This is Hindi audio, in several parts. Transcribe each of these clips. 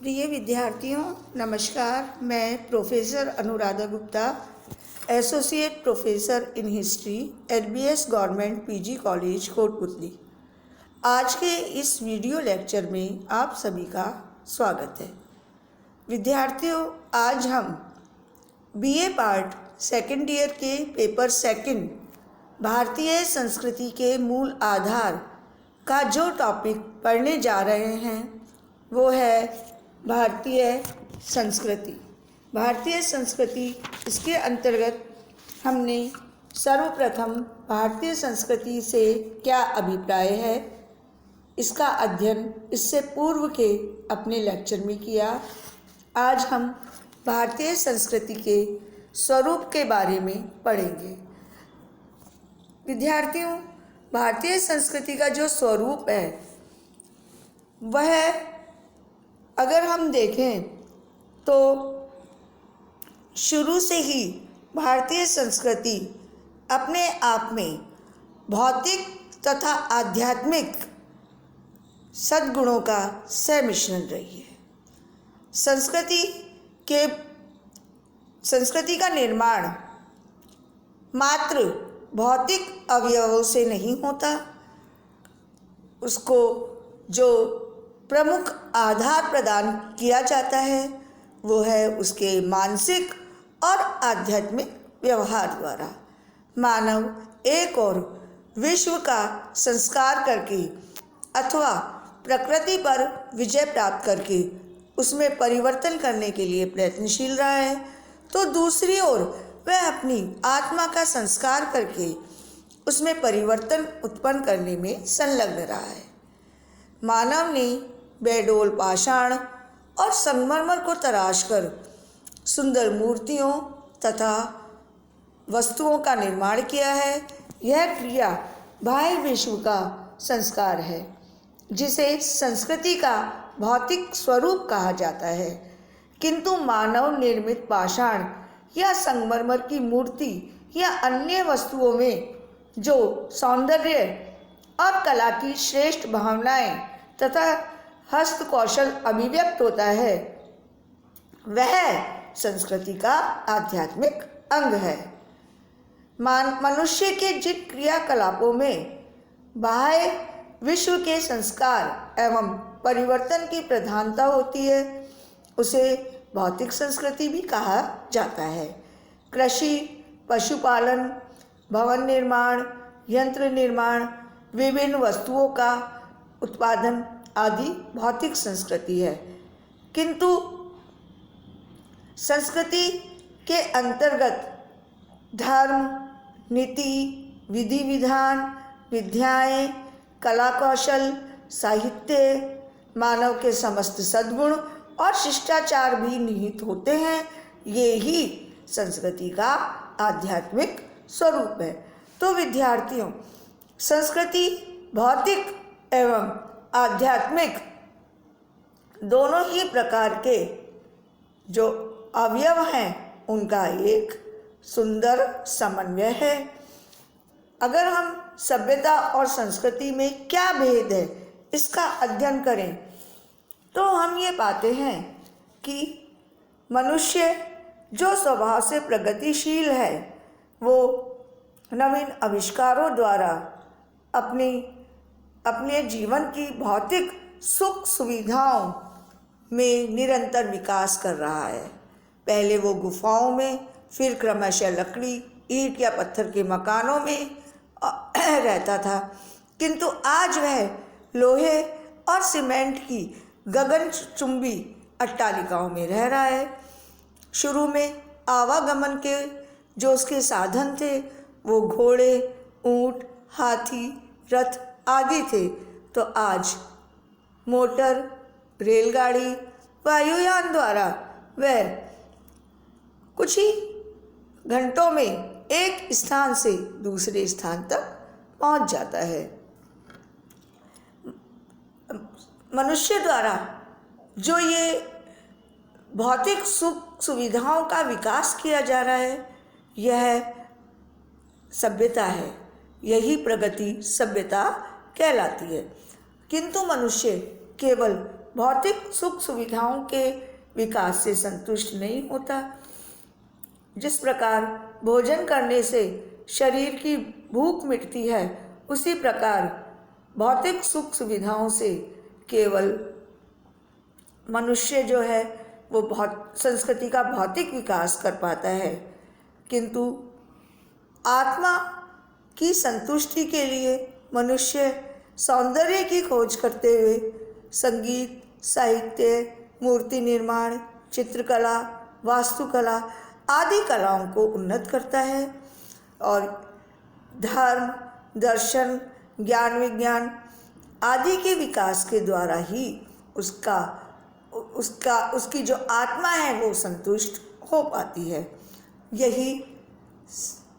प्रिय विद्यार्थियों, नमस्कार। मैं professor Anuradha Gupta, associate professor in history, LBS government PG college Kotputli. आज के इस वीडियो लेक्चर में आप सभी का स्वागत है। विद्यार्थियों, आज हम बीए पार्ट सेकेंड ईयर के पेपर सेकंड भारतीय संस्कृति के मूल आधार का जो टॉपिक पढ़ने जा रहे हैं वो है भारतीय संस्कृति। भारतीय संस्कृति, इसके अंतर्गत हमने सर्वप्रथम भारतीय संस्कृति से क्या अभिप्राय है इसका अध्ययन इससे पूर्व के अपने लेक्चर में किया। आज हम भारतीय संस्कृति के स्वरूप के बारे में पढ़ेंगे। विद्यार्थियों, भारतीय संस्कृति का जो स्वरूप है वह अगर हम देखें तो शुरू से ही भारतीय संस्कृति अपने आप में भौतिक तथा आध्यात्मिक सद्गुणों का सम्मिश्रण रही है। संस्कृति का निर्माण मात्र भौतिक अवयवों से नहीं होता, उसको जो प्रमुख आधार प्रदान किया जाता है वो है उसके मानसिक और आध्यात्मिक व्यवहार द्वारा। मानव एक और विश्व का संस्कार करके अथवा प्रकृति पर विजय प्राप्त करके उसमें परिवर्तन करने के लिए प्रयत्नशील रहा है, तो दूसरी ओर वह अपनी आत्मा का संस्कार करके उसमें परिवर्तन उत्पन्न करने में संलग्न रहा है। मानव ने बेडोल पाषाण और संगमरमर को तराश कर सुंदर मूर्तियों तथा वस्तुओं का निर्माण किया है। यह क्रिया बाह्य विश्व का संस्कार है, जिसे संस्कृति का भौतिक स्वरूप कहा जाता है। किंतु मानव निर्मित पाषाण या संगमरमर की मूर्ति या अन्य वस्तुओं में जो सौंदर्य और कला की श्रेष्ठ भावनाएं तथा हस्त कौशल अभिव्यक्त होता है, वह संस्कृति का आध्यात्मिक अंग है। मनुष्य के जिन क्रियाकलापों में बाह्य विश्व के संस्कार एवं परिवर्तन की प्रधानता होती है उसे भौतिक संस्कृति भी कहा जाता है। कृषि, पशुपालन, भवन निर्माण, यंत्र निर्माण, विभिन्न वस्तुओं का उत्पादन आदि भौतिक संस्कृति है। किंतु संस्कृति के अंतर्गत धर्म, नीति, विधि विधान, विद्याएं, कला कौशल, साहित्य, मानव के समस्त सद्गुण और शिष्टाचार भी निहित होते हैं। ये ही संस्कृति का आध्यात्मिक स्वरूप है। तो विद्यार्थियों, संस्कृति भौतिक एवं आध्यात्मिक दोनों ही प्रकार के जो अवयव हैं उनका एक सुंदर समन्वय है। अगर हम सभ्यता और संस्कृति में क्या भेद है इसका अध्ययन करें तो हम ये पाते हैं कि मनुष्य जो स्वभाव से प्रगतिशील है वो नवीन आविष्कारों द्वारा अपने जीवन की भौतिक सुख सुविधाओं में निरंतर विकास कर रहा है। पहले वो गुफाओं में, फिर क्रमशः लकड़ी, ईंट या पत्थर के मकानों में रहता था, किंतु आज वह लोहे और सीमेंट की गगनचुंबी अट्टालिकाओं में रह रहा है। शुरू में आवागमन के जो उसके साधन थे वो घोड़े, ऊंट, हाथी, रथ आदि थे, तो आज मोटर, रेलगाड़ी, वायुयान द्वारा वह कुछ ही घंटों में एक स्थान से दूसरे स्थान तक पहुंच जाता है। मनुष्य द्वारा जो ये भौतिक सुख सुविधाओं का विकास किया जा रहा है यह सभ्यता है, यही प्रगति सभ्यता कहलाती है। किंतु मनुष्य केवल भौतिक सुख सुविधाओं के विकास से संतुष्ट नहीं होता। जिस प्रकार भोजन करने से शरीर की भूख मिटती है, उसी प्रकार भौतिक सुख सुविधाओं से केवल मनुष्य जो है वो संस्कृति का भौतिक विकास कर पाता है, किंतु आत्मा की संतुष्टि के लिए मनुष्य सौंदर्य की खोज करते हुए संगीत, साहित्य, मूर्ति निर्माण, चित्रकला, वास्तुकला आदि कलाओं को उन्नत करता है और धर्म, दर्शन, ज्ञान विज्ञान आदि के विकास के द्वारा ही उसकी जो आत्मा है वो संतुष्ट हो पाती है। यही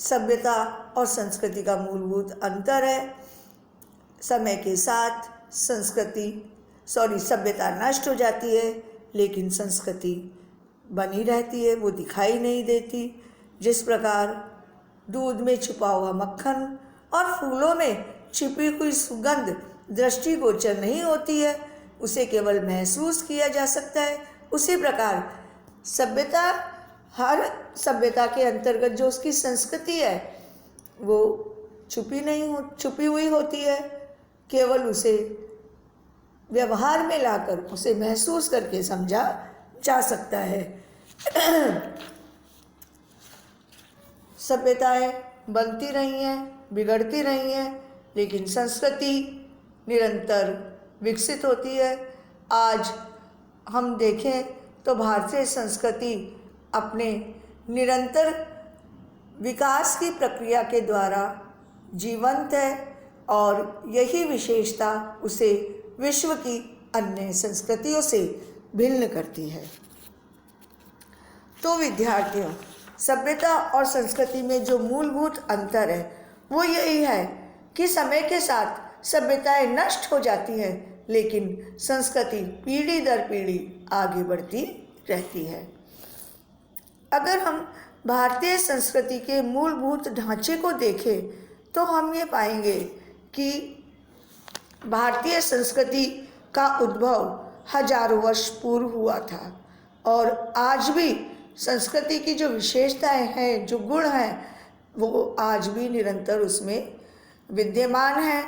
सभ्यता और संस्कृति का मूलभूत अंतर है। समय के साथ सभ्यता नष्ट हो जाती है, लेकिन संस्कृति बनी रहती है, वो दिखाई नहीं देती। जिस प्रकार दूध में छुपा हुआ मक्खन और फूलों में छिपी हुई सुगंध दृष्टिगोचर नहीं होती है, उसे केवल महसूस किया जा सकता है, उसी प्रकार हर सभ्यता के अंतर्गत जो उसकी संस्कृति है वो छुपी हुई होती है। केवल उसे व्यवहार में लाकर उसे महसूस करके समझा जा सकता है। सभ्यताएं बनती रही हैं, बिगड़ती रही हैं, लेकिन संस्कृति निरंतर विकसित होती है। आज हम देखें तो भारतीय संस्कृति अपने निरंतर विकास की प्रक्रिया के द्वारा जीवंत है और यही विशेषता उसे विश्व की अन्य संस्कृतियों से भिन्न करती है। तो विद्यार्थियों, सभ्यता और संस्कृति में जो मूलभूत अंतर है वो यही है कि समय के साथ सभ्यताएं नष्ट हो जाती हैं, लेकिन संस्कृति पीढ़ी दर पीढ़ी आगे बढ़ती रहती है। अगर हम भारतीय संस्कृति के मूलभूत ढांचे को देखें तो हम ये पाएंगे कि भारतीय संस्कृति का उद्भव हजारों वर्ष पूर्व हुआ था और आज भी संस्कृति की जो विशेषताएं हैं, जो गुण हैं, वो आज भी निरंतर उसमें विद्यमान हैं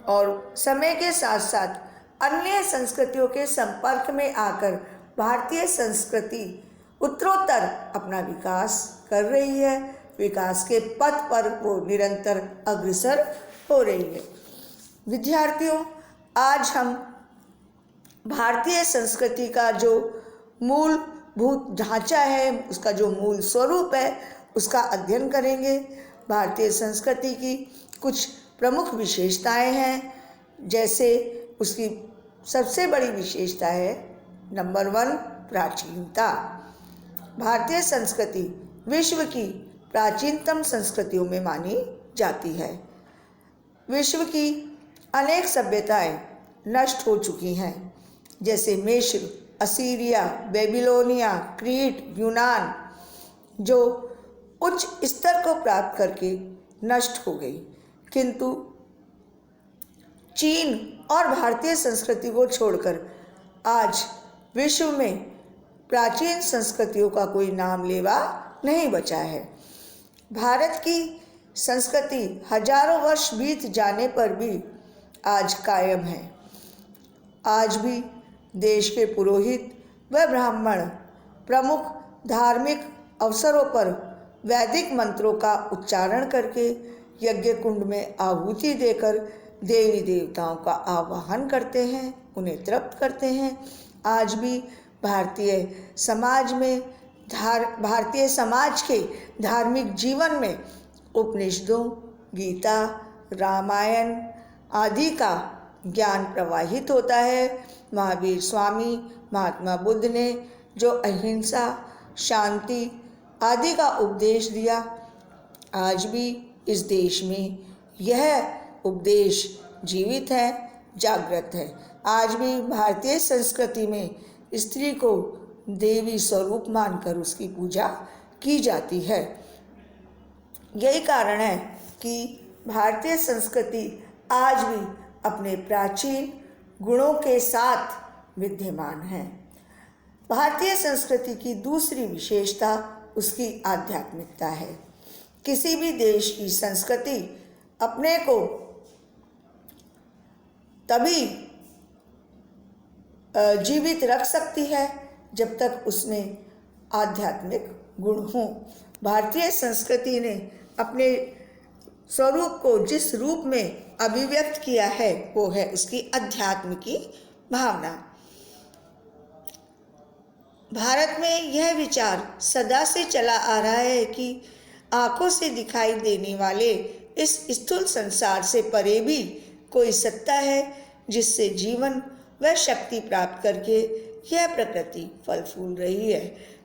और समय के साथ साथ अन्य संस्कृतियों के संपर्क में आकर भारतीय संस्कृति उत्तरोत्तर अपना विकास कर रही है। विकास के पथ पर वो निरंतर अग्रसर हो रही है। विद्यार्थियों, आज हम भारतीय संस्कृति का जो मूलभूत ढांचा है, उसका जो मूल स्वरूप है, उसका अध्ययन करेंगे। भारतीय संस्कृति की कुछ प्रमुख विशेषताएं हैं, जैसे उसकी सबसे बड़ी विशेषता है नंबर 1 प्राचीनता। भारतीय संस्कृति विश्व की प्राचीनतम संस्कृतियों में मानी जाती है। विश्व की अनेक सभ्यताएं नष्ट हो चुकी हैं, जैसे मिस्र, असीरिया, बेबीलोनिया, क्रीट, यूनान, जो उच्च स्तर को प्राप्त करके नष्ट हो गई, किंतु चीन और भारतीय संस्कृति को छोड़कर आज विश्व में प्राचीन संस्कृतियों का कोई नाम लेवा नहीं बचा है। भारत की संस्कृति हजारों वर्ष बीत जाने पर भी आज कायम है। आज भी देश के पुरोहित व ब्राह्मण प्रमुख धार्मिक अवसरों पर वैदिक मंत्रों का उच्चारण करके यज्ञ कुंड में आहुति देकर देवी देवताओं का आवाहन करते हैं, उन्हें तृप्त करते हैं। आज भी भारतीय समाज के धार्मिक जीवन में उपनिषदों, गीता, रामायण आदि का ज्ञान प्रवाहित होता है। महावीर स्वामी, महात्मा बुद्ध ने जो अहिंसा, शांति आदि का उपदेश दिया, आज भी इस देश में यह उपदेश जीवित है, जागृत है। आज भी भारतीय संस्कृति में स्त्री को देवी स्वरूप मानकर उसकी पूजा की जाती है। यही कारण है कि भारतीय संस्कृति आज भी अपने प्राचीन गुणों के साथ विद्यमान है। भारतीय संस्कृति की दूसरी विशेषता उसकी आध्यात्मिकता है। किसी भी देश की संस्कृति अपने को तभी जीवित रख सकती है जब तक उसमें आध्यात्मिक गुण हों। भारतीय संस्कृति ने अपने स्वरूप को जिस रूप में अभिव्यक्त किया है वो है उसकी अध्यात्म की भावना। भारत में यह विचार सदा से चला आ रहा है कि आंखों से दिखाई देने वाले इस स्थूल संसार से परे भी कोई सत्ता है जिससे जीवन व शक्ति प्राप्त करके यह प्रकृति फल फूल रही है।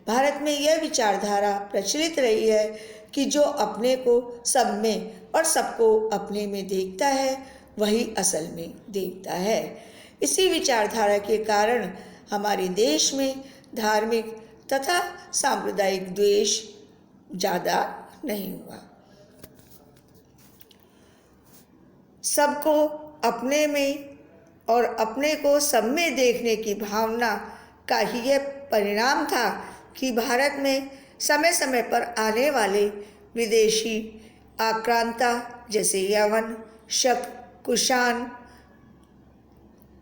भारत में यह विचारधारा प्रचलित रही है कि जो अपने को सब में और सबको अपने में देखता है वही असल में देखता है। इसी विचारधारा के कारण हमारे देश में धार्मिक तथा सांप्रदायिक द्वेष ज़्यादा नहीं हुआ। सबको अपने में और अपने को सब में देखने की भावना का ही यह परिणाम था कि भारत में समय समय पर आने वाले विदेशी आक्रांता जैसे यवन, शक, कुषाण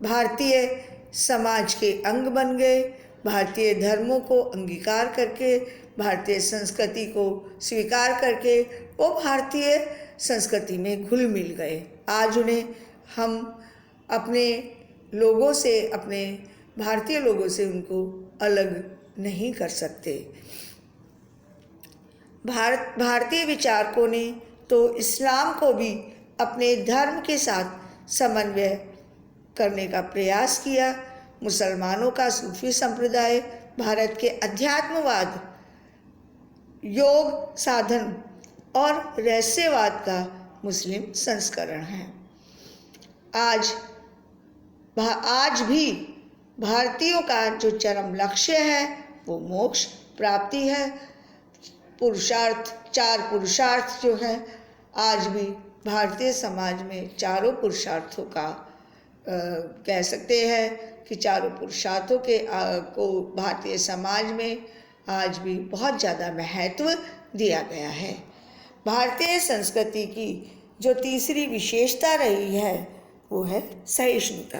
भारतीय समाज के अंग बन गए। भारतीय धर्मों को अंगीकार करके, भारतीय संस्कृति को स्वीकार करके वो भारतीय संस्कृति में घुल मिल गए। आज उन्हें हम अपने लोगों से, अपने भारतीय लोगों से उनको अलग नहीं कर सकते। भारतीय विचारकों ने तो इस्लाम को भी अपने धर्म के साथ समन्वय करने का प्रयास किया। मुसलमानों का सूफी संप्रदाय भारत के अध्यात्मवाद, योग साधन और रहस्यवाद का मुस्लिम संस्करण है। आज भी भारतीयों का जो चरम लक्ष्य है वो मोक्ष प्राप्ति है। चार पुरुषार्थ जो हैं, आज भी भारतीय समाज में चारों पुरुषार्थों का कह सकते हैं कि चारों पुरुषार्थों को भारतीय समाज में आज भी बहुत ज़्यादा महत्व दिया गया है। भारतीय संस्कृति की जो तीसरी विशेषता रही है वो है सहिष्णुता।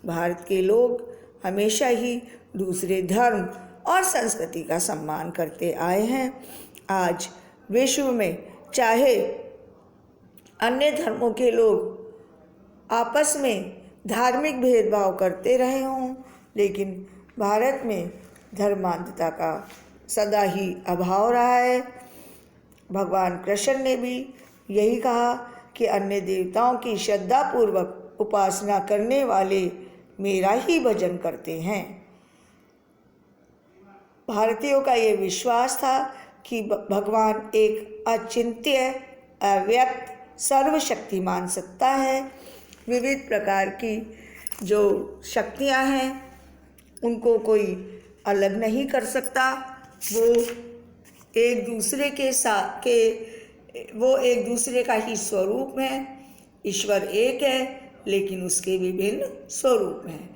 भारत के लोग हमेशा ही दूसरे धर्म और संस्कृति का सम्मान करते आए हैं। आज विश्व में चाहे अन्य धर्मों के लोग आपस में धार्मिक भेदभाव करते रहे हों, लेकिन भारत में धर्मांधता का सदा ही अभाव रहा है। भगवान कृष्ण ने भी यही कहा कि अन्य देवताओं की श्रद्धापूर्वक उपासना करने वाले मेरा ही भजन करते हैं। भारतीयों का ये विश्वास था कि भगवान एक अचिंत्य, अव्यक्त, सर्वशक्तिमान सत्ता है। विविध प्रकार की जो शक्तियाँ हैं उनको कोई अलग नहीं कर सकता। वो एक दूसरे का ही स्वरूप है। ईश्वर एक है लेकिन उसके विभिन्न स्वरूप हैं।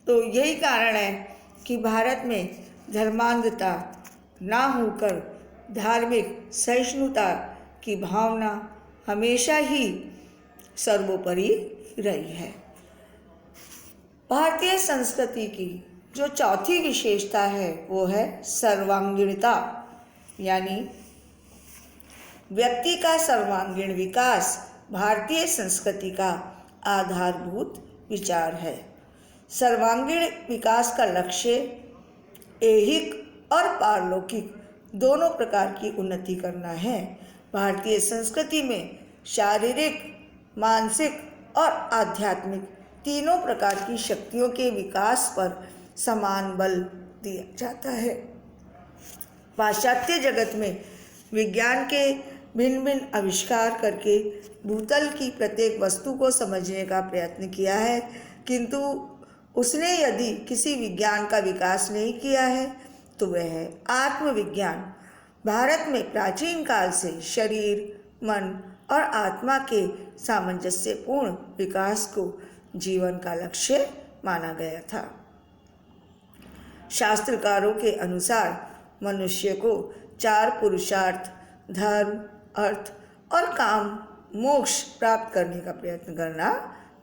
तो यही कारण है कि भारत में धर्मांधता ना होकर धार्मिक सहिष्णुता की भावना हमेशा ही सर्वोपरि रही है। भारतीय संस्कृति की जो चौथी विशेषता है वो है सर्वांगीणता, यानी व्यक्ति का सर्वांगीण विकास भारतीय संस्कृति का आधारभूत विचार है। सर्वांगीण विकास का लक्ष्य ऐहिक और पारलौकिक दोनों प्रकार की उन्नति करना है। भारतीय संस्कृति में शारीरिक, मानसिक और आध्यात्मिक तीनों प्रकार की शक्तियों के विकास पर समान बल दिया जाता है। पाश्चात्य जगत में विज्ञान के भिन्न भिन्न आविष्कार करके भूतल की प्रत्येक वस्तु को समझने का प्रयत्न किया है, किंतु उसने यदि किसी विज्ञान का विकास नहीं किया है तो वह है आत्मविज्ञान। भारत में प्राचीन काल से शरीर, मन और आत्मा के सामंजस्यपूर्ण विकास को जीवन का लक्ष्य माना गया था। शास्त्रकारों के अनुसार मनुष्य को 4 पुरुषार्थ धर्म, अर्थ और काम, मोक्ष प्राप्त करने का प्रयत्न करना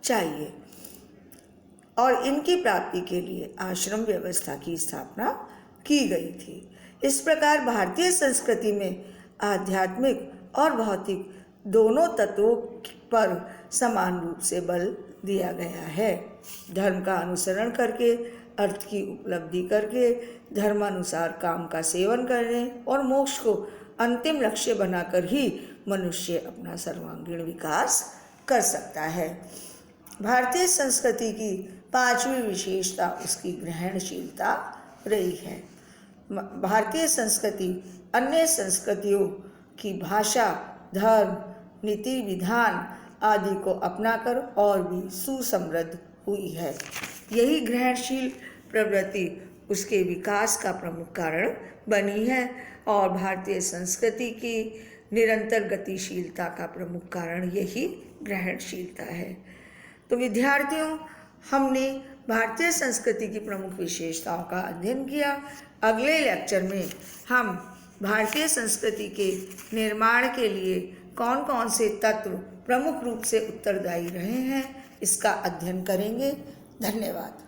चाहिए और इनकी प्राप्ति के लिए आश्रम व्यवस्था की स्थापना की गई थी। इस प्रकार भारतीय संस्कृति में आध्यात्मिक और भौतिक दोनों तत्वों पर समान रूप से बल दिया गया है। धर्म का अनुसरण करके, अर्थ की उपलब्धि करके, धर्मानुसार काम का सेवन करने और मोक्ष को अंतिम लक्ष्य बनाकर ही मनुष्य अपना सर्वांगीण विकास कर सकता है। भारतीय संस्कृति की 5वीं विशेषता उसकी ग्रहणशीलता रही है। भारतीय संस्कृति अन्य संस्कृतियों की भाषा, धर्म, नीति विधान आदि को अपनाकर और भी सुसमृद्ध हुई है। यही ग्रहणशील प्रवृत्ति उसके विकास का प्रमुख कारण बनी है और भारतीय संस्कृति की निरंतर गतिशीलता का प्रमुख कारण यही ग्रहणशीलता है। तो विद्यार्थियों, हमने भारतीय संस्कृति की प्रमुख विशेषताओं का अध्ययन किया। अगले लेक्चर में हम भारतीय संस्कृति के निर्माण के लिए कौन कौन से तत्व प्रमुख रूप से उत्तरदायी रहे हैं, इसका अध्ययन करेंगे। धन्यवाद।